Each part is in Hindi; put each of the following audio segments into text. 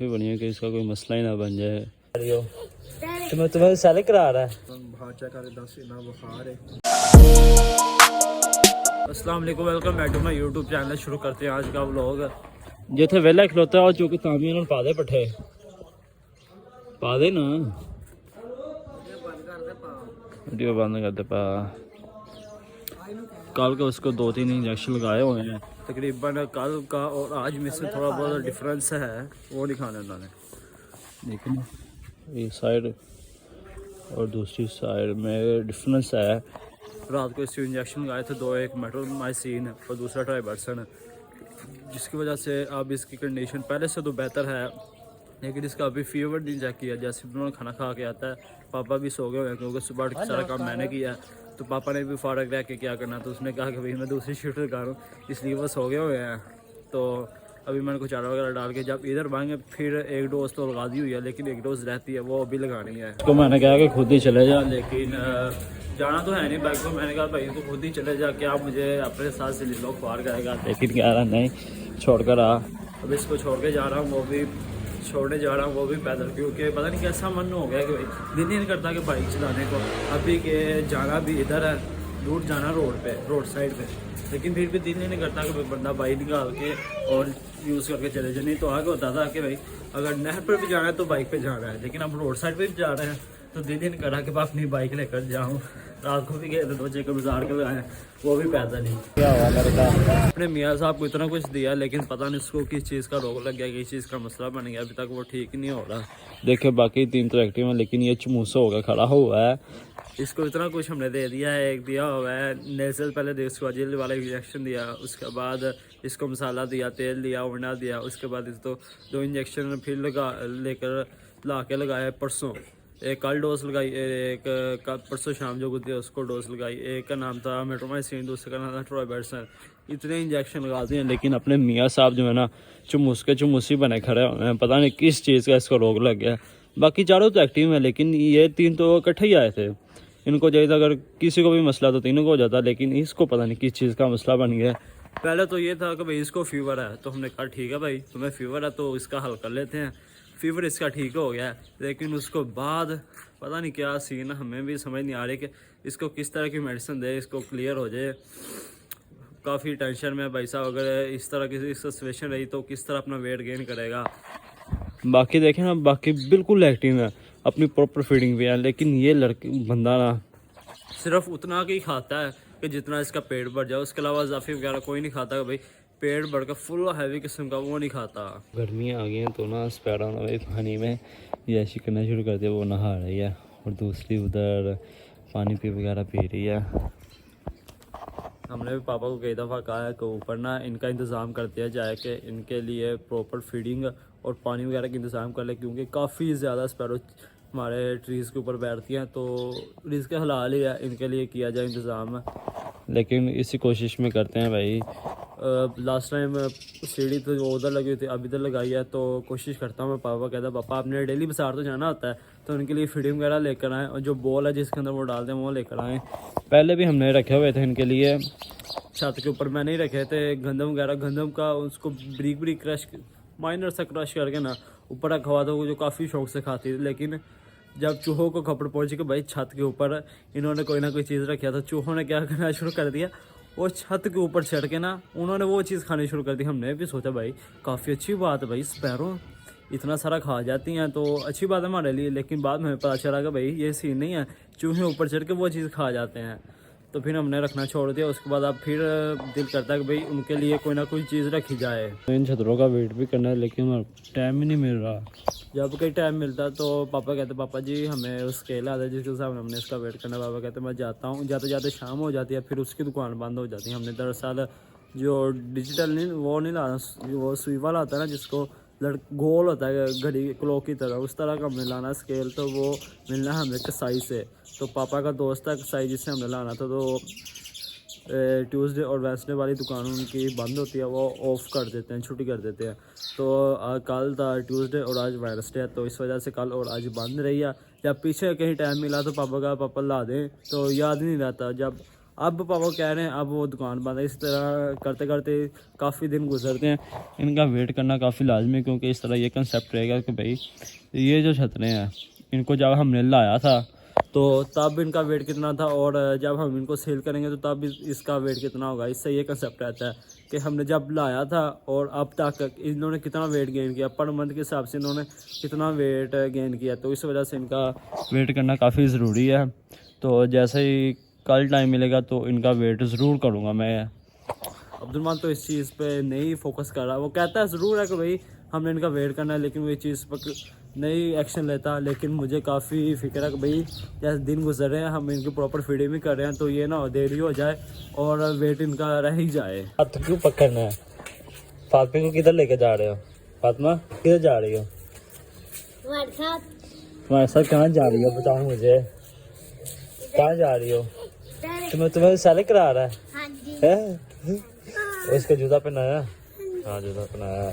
भी बढ़िया कि इसका कोई मसला ही ना बन जाए। तुम्हें साले करा रहा है। अस्सलाम वालेकुम, welcome back to my YouTube channel. शुरू करते हैं आज का व्लॉग। जिथे वेला खलोता है और जो कि तामी उन्होंने पा दे पट्ठे पा दे ना, वीडियो बंद कर दे पा। कल के उसको 2-3 इंजेक्शन लगाए हुए हैं तकरीबन। कल का और आज में से थोड़ा बहुत डिफरेंस है, वो दिखाने उन्होंने। देखो ना, ये साइड और दूसरी साइड में डिफरेंस है। रात को इसके इंजेक्शन लगाए थे दो, एक मेट्रोमाइसिन और दूसरा ट्राइबर्सन, जिसकी वजह से अब इसकी कंडीशन पहले से तो बेहतर है। लेकिन इसका अभी फीवर नहीं चेक किया। जैसे उन्होंने खाना खा के आता है, पापा भी सो गए हुए हैं क्योंकि सुबह उठ के सारा काम मैंने किया। तो पापा ने भी फारग रह के क्या करना, तो उसने कहा कि भाई मैं दूसरी शिफ्ट लगा रहा हूँ, इसलिए वो सो गए हुए हैं। तो अभी मैंने कुछ चारा वगैरह डाल के जब इधर भाएंगे फिर एक डोज तो लगा दी हुई है, लेकिन एक डोज रहती है वो अभी लगानी है। तो मैंने कहा कि खुद ही चले जा, लेकिन जाना तो है नहीं बाइक को। मैंने कहा भाई तो खुद ही चले जा, क्या मुझे अपने साथ से लोग ख्वार करेगा। लेकिन कह रहा नहीं, छोड़ कर आ। अब इसको छोड़ के जा रहा हूँ, वो भी छोड़ने जा रहा हूँ, वो भी पैदल, क्योंकि पता नहीं कैसा मन हो गया कि भाई दिल ही नहीं करता कि बाइक चलाने को। अभी के जाना भी इधर है, दूर जाना रोड साइड पे, लेकिन फिर भी दिल ही नहीं करता कि बंदा बाइक निकाल के और यूज़ करके चले जाए। नहीं तो आगे होता था कि भाई अगर नहर पर भी जाना है तो बाइक पे जाना है, लेकिन अब रोड साइड पे भी जा रहे हैं तो दिल ही नहीं करा कि मैं अपनी बाइक लेकर जाऊँ। रात को भी गए थे, बच्चे को बाजार के आए, वो भी पैदल ही। क्या हुआ मेरे का, अपने मियाँ साहब को इतना कुछ दिया, लेकिन पता नहीं उसको किस चीज़ का रोग लग गया, किस चीज़ का मसला बन गया, अभी तक वो ठीक नहीं हो रहा। देखिए बाकी 3 तो एक्टिव हैं, लेकिन ये चमूसा होकर खड़ा हुआ है। इसको इतना कुछ हमने दे दिया है। एक दिया हुआ है नेजल, पहले डिस्कोजिल वाला इंजेक्शन दिया, उसके बाद इसको मसाला दिया, तेल दिया, वरना दिया, उसके बाद इसको 2 इंजेक्शन फिर लेकर ला के लगाया परसों। एक कल डोज लगाई, एक परसों शाम जो गुजरी उसको डोज लगाई। एक का नाम था मेट्रोमाइसिन, दूसरे का नाम था ट्राइबर्सन। इतने इंजेक्शन लगाते हैं, लेकिन अपने मियाँ साहब जो है ना चमूसी बने खड़े हुए हैं। पता नहीं किस चीज़ का इसको रोग लग गया। बाकी चारों तो एक्टिव हैं, लेकिन ये 3 तो इकट्ठे ही आए थे। इनको चाहिए था अगर किसी को भी मसला तो तीनों को हो जाता, लेकिन इसको पता नहीं किस चीज़ का मसला बन गया। पहले तो ये था कि भाई इसको फीवर है, तो हमने कहा ठीक है भाई तुम्हें फीवर है तो इसका हल कर लेते हैं। फीवर इसका ठीक हो गया है, लेकिन उसको बाद पता नहीं क्या सीन, हमें भी समझ नहीं आ रही कि इसको किस तरह की मेडिसिन दे, इसको क्लियर हो जाए। काफ़ी टेंशन में भाई साहब, अगर इस तरह की सिचुएशन रही तो किस तरह अपना वेट गेन करेगा। बाकी देखें ना, बाकी बिल्कुल एक्टिव है, अपनी प्रॉपर फीडिंग भी है, लेकिन ये बंदा ना सिर्फ उतना ही खाता है कि जितना इसका पेट भर जाए, उसके अलावा इजाफी वगैरह कोई नहीं खाता। भाई पेट बढ़कर फुल हैवी किस्म का वो नहीं खाता। गर्मियाँ आ गई हैं तो ना स्पैरो ना पानी में ये ऐसी करना शुरू कर दिया, वो नहा रही है और दूसरी उधर पानी पी वगैरह पी रही है। हमने भी पापा को कई दफ़ा कहा है कि ऊपर ना इनका इंतज़ाम कर दिया जाए कि इनके लिए प्रॉपर फीडिंग और पानी वगैरह का इंतज़ाम कर ले, क्योंकि काफ़ी ज़्यादा स्पैरो हमारे ट्रीज़ के ऊपर बैठती हैं। तो रिस्क हलाल ही है, इनके लिए किया जाए इंतज़ाम। लेकिन इसी कोशिश में करते हैं भाई। लास्ट टाइम सीढ़ी तो वो उधर लगी हुई थी, अब इधर लगाई है, तो कोशिश करता हूँ मैं। पापा कहता है पापा आपने डेली बाजार तो जाना होता है, तो उनके लिए फीडिंग वगैरह लेकर आएँ, और जो बॉल है जिसके अंदर वो डालते हैं वो लेकर आएँ। पहले भी हमने रखे हुए थे इनके लिए, छत के ऊपर मैंने ही रखे थे गंदम वगैरह। गंदम का उसको ब्रीक क्रश, माइनर सा क्रश करके ना ऊपर रखा हुआ था, वो जो काफ़ी शौक से खाती थी। लेकिन जब चूहों को खबर पहुंची कि भाई छत के ऊपर इन्होंने कोई ना कोई चीज़ रखा, तो चूहों ने क्या करना शुरू कर दिया, वो छत के ऊपर चढ़ के ना उन्होंने वो चीज़ खानी शुरू कर दी। हमने भी सोचा भाई काफ़ी अच्छी बात है, भाई स्पैरो इतना सारा खा जाती हैं तो अच्छी बात है हमारे लिए। लेकिन बाद में हमें पता चला कि भाई ये सीन नहीं है, चूहे ऊपर चढ़ के वो चीज़ खा जाते हैं। तो फिर हमने रखना छोड़ दिया। उसके बाद अब फिर दिल करता है कि भाई उनके लिए कोई ना कोई चीज़ रखी जाए। तो इन छतरों का वेट भी करना है, लेकिन टाइम ही नहीं मिल रहा। जब कहीं टाइम मिलता तो पापा कहते पापा जी हमें उस स्केल आता है जिसके हिसाब से हमने इसका वेट करना है। पापा कहते मैं जाता हूँ, जाते जाते शाम हो जाती है, फिर उसकी दुकान बंद हो जाती है। हमने दरअसल जो डिजिटल नहीं वो नहीं लाना, वो सुई वाला आता है ना जिसको गोल होता है घड़ी क्लॉक की तरह, उस तरह का हमने लाना स्केल, तो वो मिलना है हमें कसाई से। तो पापा का दोस्त है कसाई जिससे हमने लाना था, तो ट्यूसडे और वेंसडे वाली दुकान उनकी बंद होती है, वो ऑफ़ कर देते हैं, छुट्टी कर देते हैं। तो कल था ट्यूसडे और आज वेंसडे है, तो इस वजह से कल और आज बंद रही है। जब पीछे कहीं टाइम मिला तो पापा का पापा ला दें, तो याद नहीं रहता। जब अब पापा कह रहे हैं अब वो दुकान बंद है। इस तरह करते करते काफ़ी दिन गुजरते हैं। इनका वेट करना काफ़ी लाजमी है, क्योंकि इस तरह ये कंसेप्ट रहेगा कि भाई ये जो छतरें हैं इनको जब हमने लाया था तो तब इनका वेट कितना था, और जब हम इनको सेल करेंगे तो तब इसका वेट कितना होगा। इससे ये कंसेप्ट रहता है कि हमने जब लाया था और अब तक इन्होंने कितना वेट गेन किया, पर मंथ के हिसाब से इन्होंने कितना वेट गेन किया। तो इस वजह से इनका वेट करना काफ़ी ज़रूरी है। तो जैसे ही कल टाइम मिलेगा तो इनका वेट ज़रूर करूँगा मैं। अब्दुलमान तो इस चीज़ पे नहीं फोकस कर रहा। वो कहता है ज़रूर है कि भाई हमने इनका वेट करना है, लेकिन वो ये चीज़ पर नहीं एक्शन लेता। लेकिन मुझे काफ़ी फिक्र है कि भाई जैसे दिन गुजर रहे हैं हम इनकी प्रॉपर फीडिंग भी कर रहे हैं, तो ये ना हो देरी हो जाए और वेट इनका रह ही जाए। हाथ क्यों पकड़ना है? फातिमा को किधर लेके जा रहे हो? फातिमा किधर जा रही हो? तुम्हारे साथ कहाँ जा रही हो? बताओ मुझे, कहाँ जा रही हो? तुम्हें साले करा रहा है? हाँ जी। इसका जूता पहनाया? हाँ जूता पहनाया।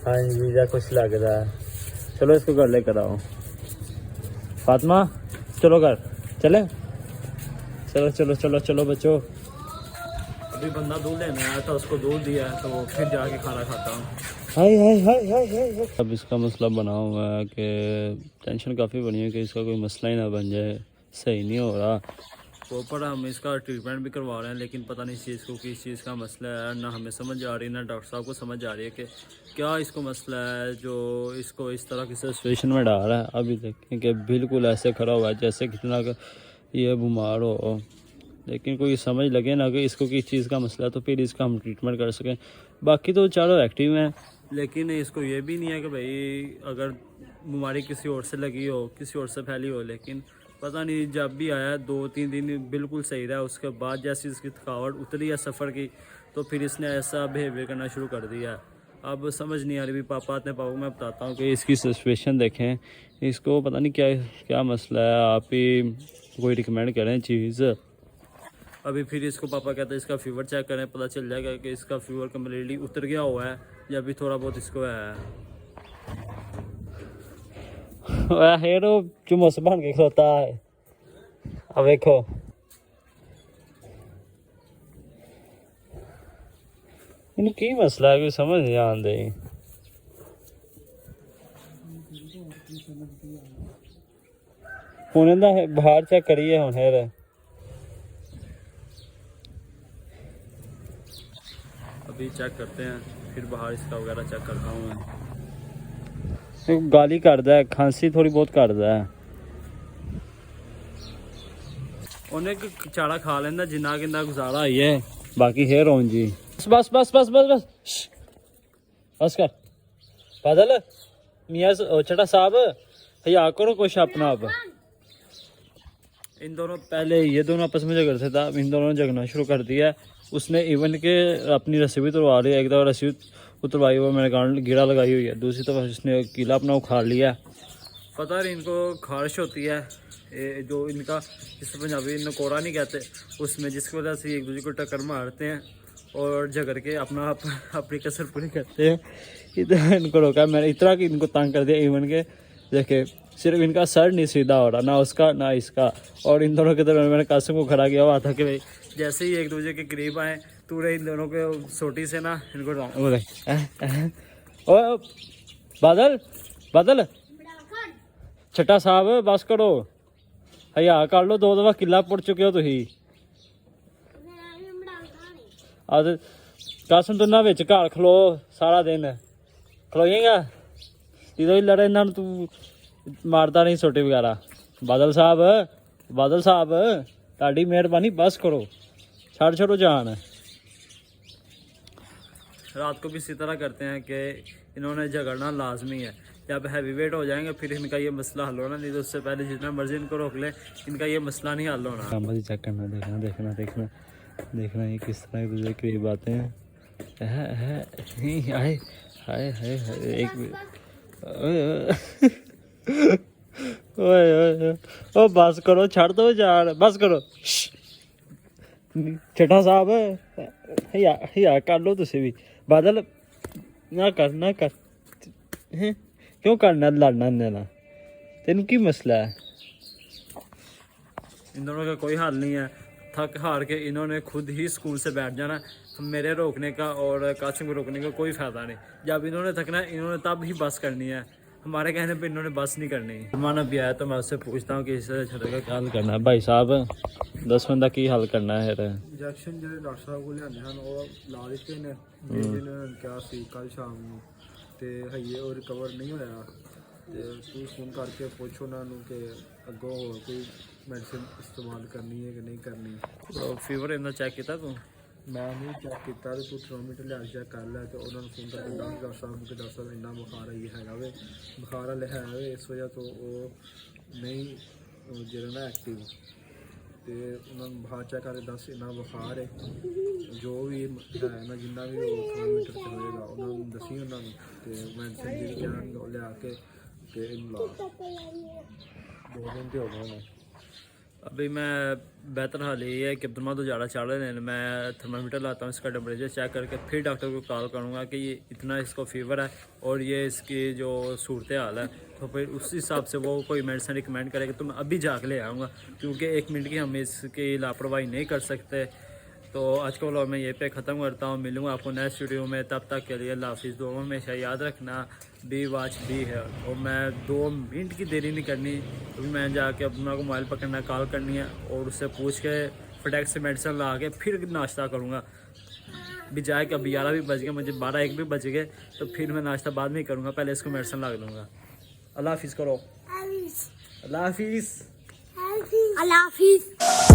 हाँ जी जा कुछ लग रहा है। चलो इसको घर लेकर आओ। फातिमा चलो घर चले। चलो चलो चलो चलो बच्चों। अभी बंदा दूध लेने आया था, उसको दूध दिया है तो फिर जाके खाना खाता हूँ। हाय हाय हाय हाय हाय। अब इसका मसला बना हुआ है कि टेंशन काफ़ी बनी है कि इसका कोई मसला ही ना बन जाए। सही नहीं हो रहा। प्रॉपर हम इसका ट्रीटमेंट भी करवा रहे हैं, लेकिन पता नहीं इस चीज़ को किस चीज़ का मसला है। ना हमें समझ आ रही है ना डॉक्टर साहब को समझ आ रही है कि क्या इसको मसला है जो इसको इस तरह की सिचुएशन में डाल रहा है। अभी देखें कि बिल्कुल ऐसे खड़ा हुआ है जैसे कितना ये बीमार हो, लेकिन कोई समझ लगे ना कि इसको किस चीज़ का मसला है तो फिर इसका हम ट्रीटमेंट कर सकें। बाकी तो चारों एक्टिव हैं, लेकिन इसको ये भी नहीं है कि भाई अगर बीमारी किसी और से लगी हो, किसी और से फैली हो। लेकिन पता नहीं जब भी आया 2-3 दिन बिल्कुल सही रहा, उसके बाद जैसे इसकी थकावट उतरी है सफ़र की तो फिर इसने ऐसा बिहेवियर करना शुरू कर दिया। अब समझ नहीं आ रही। भी पापा आते हैं, पापा मैं बताता हूँ कि इसकी सिचुएशन देखें, इसको पता नहीं क्या क्या मसला है। आप ही कोई रिकमेंड करें चीज़। अभी फिर इसको पापा कहते हैं इसका फीवर चेक करें, पता चल जाएगा कि इसका फीवर कम्प्लीटली उतर गया हुआ है या अभी थोड़ा बहुत इसको है। हेरो चुमस बन के खलोता है। अब देखो इन्हें की मसला है, कोई समझ नहीं आंदे। हुन इंदा बाहर चेक करिए हुन हेर। अभी चेक करते हैं, फिर बाहर इसका वगैरह चेक करता हूँ मैं। गाली करदा है, खांसी थोड़ी बहुत करदा है। उन्हें चारा खा लेंदा जिन्ना किन्ना गुजारा आई है। बाकी हेर होन जी बस बस बस बस बस बस कर। बादल मियाँ छठा साहब हया करो कुछ अपना। अब इन दोनों पहले ये दोनों आपस में झगड़ते था, इन दोनों ने झगड़ना शुरू कर दिया। उसने इवन के अपनी रस्सी भी उतरवा रही है। एक दफ़ा रस्सी उतरवाई हुआ मैंने गांड गिरा लगाई हुई है, दूसरी तरफ उसने किला अपना उखाड़ लिया। पता नहीं इनको खारिश होती है जो इनका जिस पंजाबी नकोरा नहीं कहते उसमें, जिसकी वजह से एक दूसरे को टक्कर मारते हैं और झगड़ के अपनी कसर पूरी करते हैं। इधर इनको रोका मैंने इतना कि इनको तंग कर दिया। इवन के देखे सिर्फ इनका सर नहीं सीधा हो रहा, ना उसका ना इसका। और इन दोनों के दरमियान मैंने कासिम को खड़ा किया हुआ था कि भाई जैसे ही एक दूसरे के करीब आए तूने इन दोनों के सोटी से ना इनको ओ बादल बादल छठा साहब बस करो, हया कर लो। 2 दफा किला पुट चुके हो तुसी। कासिम तू ना विच घर खलो सारा दिन खलोएगा इधर ही लड़े इन्हों तू मारता नहीं सोटी वगैरह। बादल साहब ताड़ी मेहरबानी बस करो, छड़ छोड़ो जान। रात को भी इसी तरह करते हैं कि इन्होंने झगड़ना लाजमी है। जब हैवी वेट हो जाएंगे फिर इनका ये मसला हल होना, नहीं तो उससे पहले जितना मर्जी इनको रोक ले इनका ये मसला नहीं हल होना। मर्जी चेक करना, देखना देखना देखना देखना ये किस तरह दूसरे करीब आते हैं। हाय हाय हाय एक ओ बस करो, छड़ दो यार, बस करो। छठा साहब या कर लो तुसी भी। बादल ना कर क्यों करना लड़ना ना, तेन की मसला है? इन दोनों का कोई हल नहीं है। थक हार के इन्होंने खुद ही स्कूल से बैठ जाना। मेरे रोकने का और कासिम को रोकने का कोई फ़ायदा नहीं। जब इन्होंने थकना है इन्होंने तब ही बस करनी है, हमारे कहने पे इन्होंने बस नहीं करनी। सलमान अभी आया तो मैं उससे पूछता हूँ कि इससे छड़े का क्या हल करना है। भाई साहब 10 मिनट का की हल करना है फिर? इंजैक्शन जो डॉक्टर साहब को लियाने हैं वो ला दिते ने जिन्होंने क्या सी कल शाम ਨੂੰ ਤੇ ਹਈਏ ਉਹ ਰਿਕਵਰ ਨਹੀਂ ਹੋਇਆ ਤੇ ਤੂੰ ਫੋਨ ਕਰਕੇ ਪੁੱਛ ਉਹਨਾਂ ਨੂੰ ਕਿ ਅੱਗੋਂ ਹੋਰ ਕੋਈ ਮੈਡੀਸਿਨ ਇਸਤੇਮਾਲ ਕਰਨੀ ਹੈ ਕਿ ਨਹੀਂ ਕਰਨੀ। ਫੀਵਰ ਇਹਨਾਂ ਚੈੱਕ ਕੀਤਾ ਤੂੰ? ਮੈਂ ਨਹੀਂ ਚੈੱਕ ਕੀਤਾ ਤੇ ਤੂੰ ਥਰਮੋਮੀਟਰ ਲਿਆ ਚੈੱਕ ਕਰ ਲੈ ਤੇ ਉਹਨਾਂ ਨੂੰ ਫੋਨ ਕਰਕੇ ਦੱਸ ਡਾਕਟਰ ਸਾਹਿਬ ਨੂੰ ਕਿ ਡਾਕਟਰ ਸਾਹਿਬ ਇੰਨਾ ਬੁਖਾਰ ਆਈ ਹੈਗਾ ਵੇ, ਬੁਖਾਰ ਵਾਲੇ ਹੈ ਵੇ, ਇਸ ਵਜ੍ਹਾ ਤੋਂ ਉਹ ਨਹੀਂ ਜਿਹੜਾ ਨਾ ਐਕਟਿਵ ਤੇ ਉਹਨਾਂ ਨੂੰ ਬਾਹਰ ਚੈੱਕ ਕਰਕੇ ਦੱਸ ਇੰਨਾ ਬੁਖਾਰ ਹੈ ਜੋ ਵੀ ਹੈ ਨਾ ਜਿੰਨਾ ਵੀ ਉਹ ਥਰਮੋਮੀਟਰ 'ਤੇ ਹੋਏਗਾ ਉਹਨਾਂ ਨੂੰ ਦੱਸੀ ਉਹਨਾਂ ਨੂੰ ਤੇ ਮੈਡੀਸਿਨ ਜਿਹੜੀ ਕਹਿਣ ਉਹ ਲਿਆ ਕੇ ਤੇ ਇਹਨੂੰ ਲਾ 2 ਦਿਨ ਤੇ ਹੋ ਗਏ ਨੇ। अभी मैं बेहतर हाल ये है कि अब्दुल्मा तो ज़्यादा चढ़ रहे हैं, मैं थर्मामीटर लाता हूँ, इसका टेम्परेचर चेक करके फिर डॉक्टर को कॉल करूँगा कि ये इतना इसको फीवर है और ये इसकी जो सूरत हाल है, तो फिर उस हिसाब से वो कोई मेडिसिन रिकमेंड करेगा तो मैं अभी जाके ले आऊँगा, क्योंकि 1 मिनट की हम इसकी लापरवाही नहीं कर सकते। तो आज का व्लॉग मैं यहीं पे ख़त्म करता हूँ, मिलूँगा आपको नेक्स्ट वीडियो में, तब तक के लिए अल्लाह हाफिज़। दुआ में हमेशा याद रखना बी वॉच बी है, और मैं 2 मिनट की देरी नहीं करनी, तो मैं जाके अपना को मोबाइल पकड़ना कॉल करनी है और उससे पूछ के फटाक से मेडिसिन ला के फिर नाश्ता करूँगा। बजाय कि अभी 11 भी बज गए, मुझे 12-1 भी बज गए, तो फिर मैं नाश्ता बाद में ही करूँगा, पहले इसको मेडिसिन ला दूँगा। अल्लाह हाफिज़ करो। अल्लाह हाफिज़। अल्लाह हाफिज़।